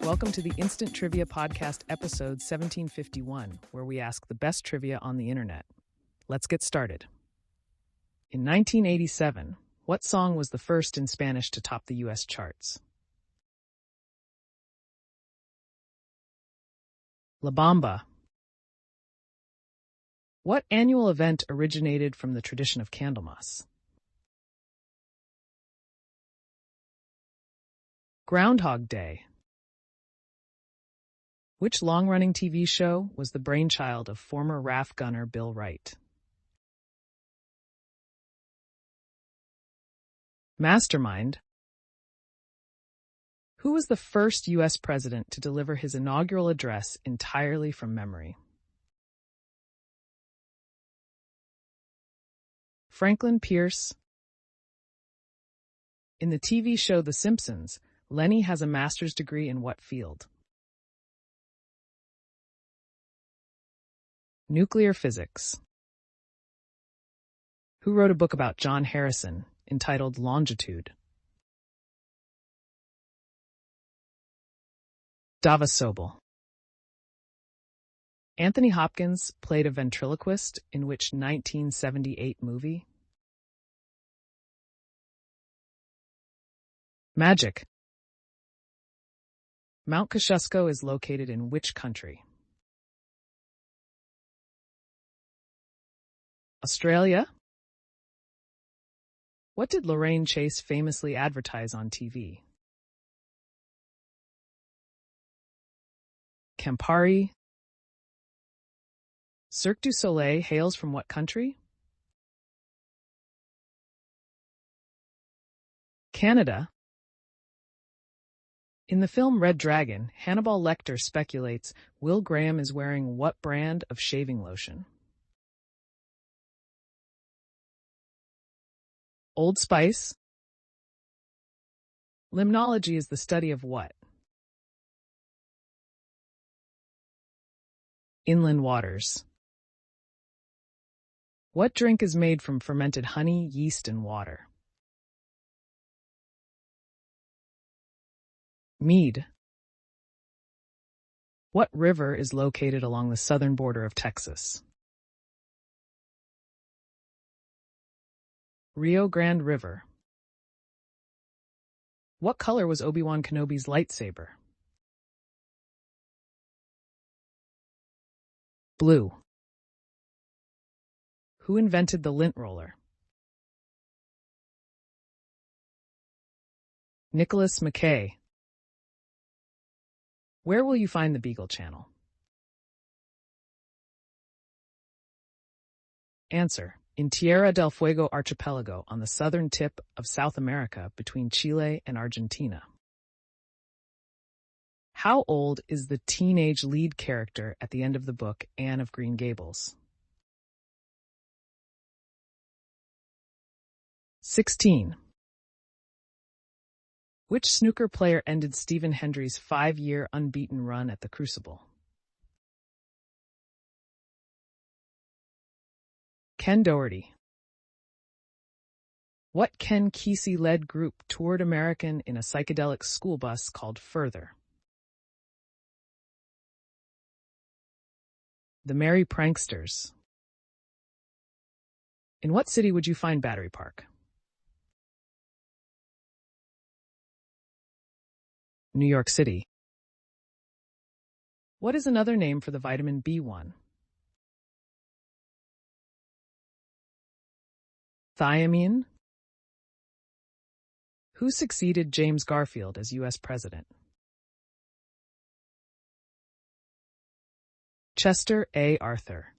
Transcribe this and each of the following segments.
Welcome to the Instant Trivia Podcast, episode 1751, where we ask the best trivia on the internet. Let's get started. In 1987, what song was the first in Spanish to top the U.S. charts? La Bamba. What annual event originated from the tradition of Candlemas? Groundhog Day. Which long-running TV show was the brainchild of former RAF gunner Bill Wright? Mastermind. Who was the first U.S. president to deliver his inaugural address entirely from memory? Franklin Pierce. In the TV show The Simpsons, Lenny has a master's degree in what field? Nuclear physics. Who wrote a book about John Harrison entitled Longitude? Dava Sobel. Anthony Hopkins played a ventriloquist in which 1978 movie? Magic. Mount Kosciuszko is located in which country? Australia? What did Lorraine Chase famously advertise on TV? Campari. Cirque du Soleil hails from what country? Canada. In the film Red Dragon, Hannibal Lecter speculates Will Graham is wearing what brand of shaving lotion? Old Spice. Limnology is the study of what? Inland waters. What drink is made from fermented honey, yeast, and water? Mead. What river is located along the southern border of Texas? Rio Grande River. What color was Obi-Wan Kenobi's lightsaber? Blue. Who invented the lint roller? Nicholas Mackay. Where will you find the Beagle Channel? Answer. In Tierra del Fuego archipelago on the southern tip of South America between Chile and Argentina. How old is the teenage lead character at the end of the book Anne of Green Gables? 16. Which snooker player ended Stephen Hendry's 5-year unbeaten run at the Crucible? Ken Doherty. What Ken Kesey-led group toured American in a psychedelic school bus called Further? The Merry Pranksters. In what city would you find Battery Park? New York City. What is another name for the vitamin B1? Thiamine. Who succeeded James Garfield as U.S. President? Chester A. Arthur.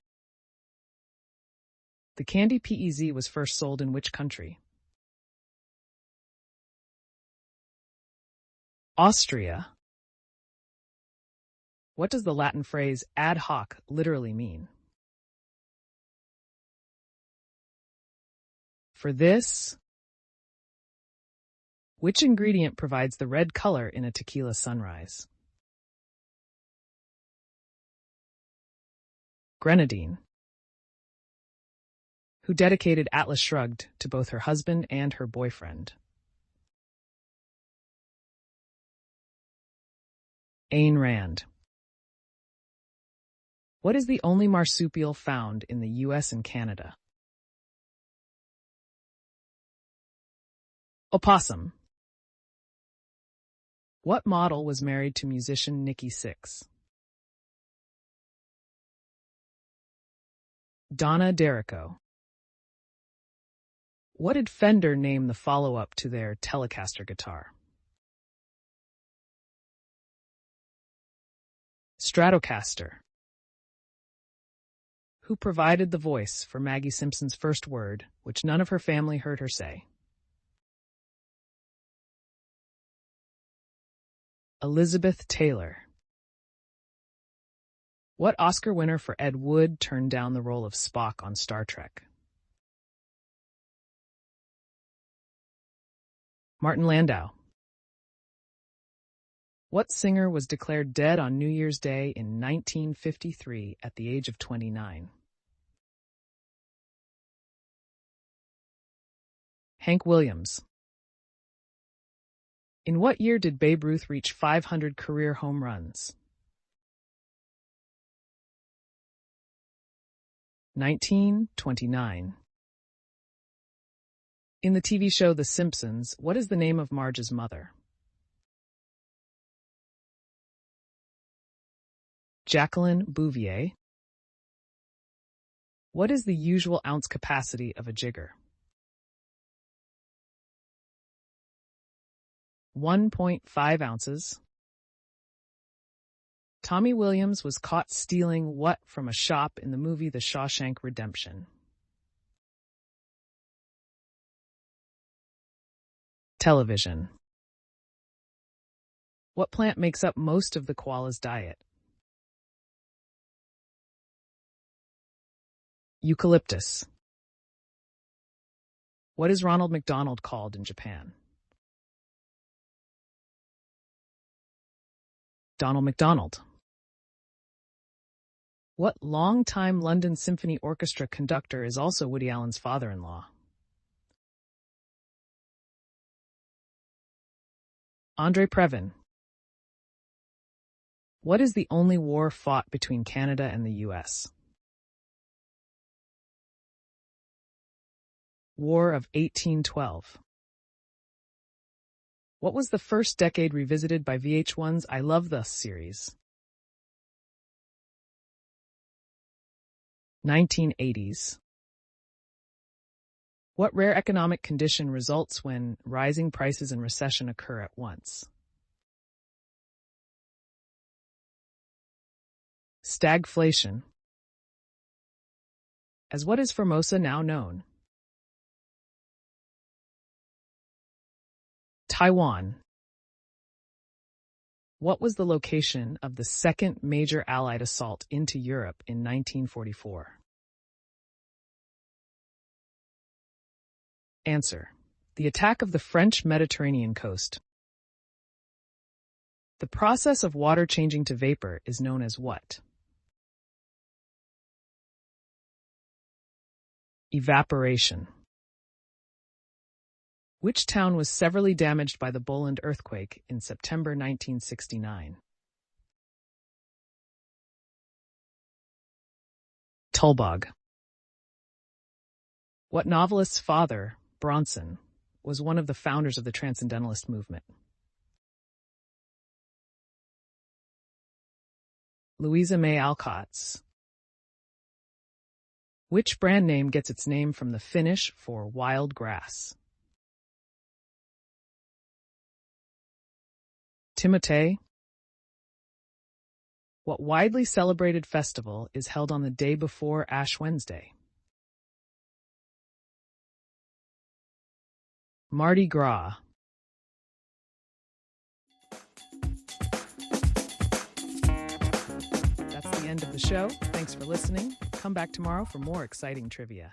The candy PEZ was first sold in which country? Austria. What does the Latin phrase ad hoc literally mean? For this, which ingredient provides the red color in a tequila sunrise? Grenadine. Who dedicated Atlas Shrugged to both her husband and her boyfriend? Ayn Rand. What is the only marsupial found in the US and Canada? Opossum. What model was married to musician Nikki Sixx? Donna D'Errico. What did Fender name the follow-up to their Telecaster guitar? Stratocaster. Who provided the voice for Maggie Simpson's first word, which none of her family heard her say? Elizabeth Taylor. What Oscar winner for Ed Wood turned down the role of Spock on Star Trek? Martin Landau. What singer was declared dead on New Year's Day in 1953 at the age of 29? Hank Williams. In what year did Babe Ruth reach 500 career home runs? 1929. In the TV show The Simpsons, what is the name of Marge's mother? Jacqueline Bouvier. What is the usual ounce capacity of a jigger? 1.5 ounces. Tommy Williams was caught stealing what from a shop in the movie The Shawshank Redemption? Television. What plant makes up most of the koala's diet? Eucalyptus. What is Ronald McDonald called in Japan? Donald MacDonald. What longtime London Symphony Orchestra conductor is also Woody Allen's father-in-law? Andre Previn. What is the only war fought between Canada and the U.S.? War of 1812. What was the first decade revisited by VH1's I Love Us series? 1980s. What rare economic condition results when rising prices and recession occur at once? Stagflation. As what is Formosa now known? Taiwan. What was the location of the second major Allied assault into Europe in 1944? Answer. The attack of the French Mediterranean coast. The process of water changing to vapor is known as what? Evaporation. Which town was severely damaged by the Boland earthquake in September 1969? Tulbagh. What novelist's father, Bronson, was one of the founders of the Transcendentalist movement? Louisa May Alcott's. Which brand name gets its name from the Finnish for wild grass? Timotei. What widely celebrated festival is held on the day before Ash Wednesday? Mardi Gras. That's the end of the show. Thanks for listening. Come back tomorrow for more exciting trivia.